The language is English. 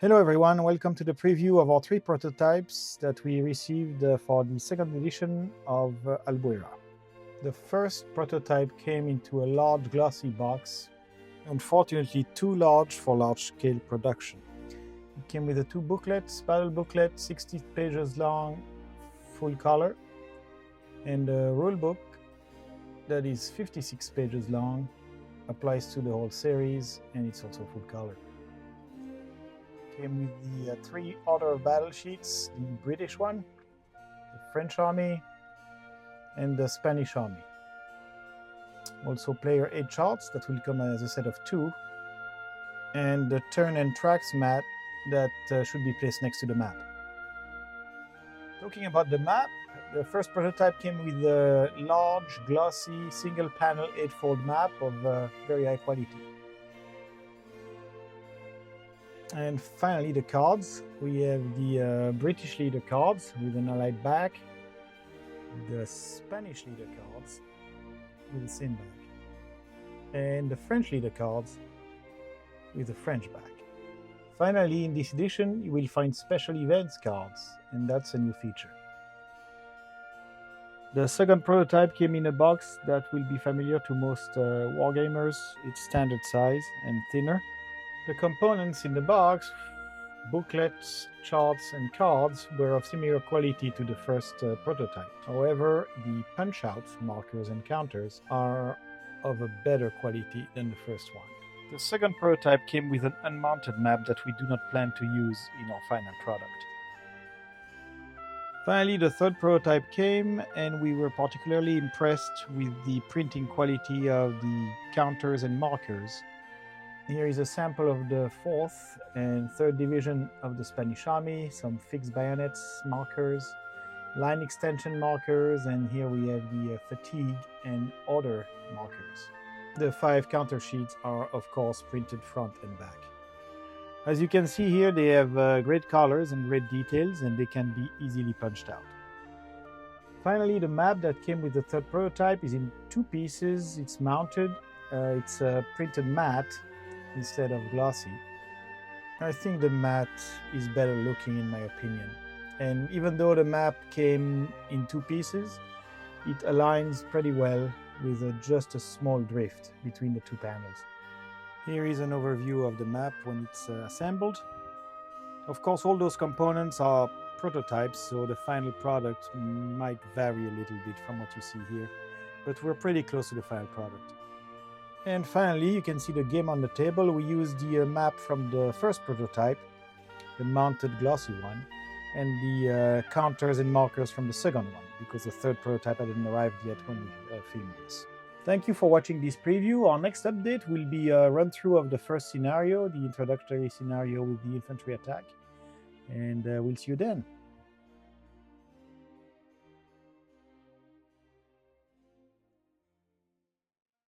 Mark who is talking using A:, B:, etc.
A: Hello everyone, welcome to the preview of our 3 prototypes that we received for the second edition of Albuera. The first prototype came into a large glossy box, unfortunately too large for large-scale production. It came with 2 booklets, paddle booklet, 60 pages long, full color, and a rule book that is 56 pages long, applies to the whole series, and it's also full color. Came with the 3 order of battle sheets, the British one, the French army, and the Spanish army. Also player aid charts that will come as a set of 2, and the turn and tracks map that should be placed next to the map. Talking about the map, the first prototype came with a large, glossy, single panel 8-fold map of very high quality. And finally the cards. We have the British leader cards with an allied back, the Spanish leader cards with the same back, and the French leader cards with the French back. Finally, in this edition you will find special events cards, and that's a new feature. The second prototype came in a box that will be familiar to most wargamers. It's standard size and thinner. The components in the box, booklets, charts, and cards, were of similar quality to the first prototype. However, the punch-outs, markers, and counters are of a better quality than the first one. The second prototype came with an unmounted map that we do not plan to use in our final product. Finally, the third prototype came, and we were particularly impressed with the printing quality of the counters and markers. Here is a sample of the 4th and 3rd Division of the Spanish Army, some fixed bayonets, markers, line extension markers, and here we have the fatigue and order markers. The 5 counter sheets are, of course, printed front and back. As you can see here, they have great colors and great details, and they can be easily punched out. Finally, the map that came with the third prototype is in 2 pieces. It's mounted. It's printed matte instead of glossy. I think the matte is better looking in my opinion. And even though the map came in 2 pieces, it aligns pretty well with just a small drift between the 2 panels. Here is an overview of the map when it's assembled. Of course, all those components are prototypes, so the final product might vary a little bit from what you see here, but we're pretty close to the final product. And finally, you can see the game on the table. We used the map from the first prototype, the mounted glossy one, and the counters and markers from the second one, because the third prototype hadn't arrived yet when we filmed this. Thank you for watching this preview. Our next update will be a run-through of the first scenario, the introductory scenario with the infantry attack, and we'll see you then.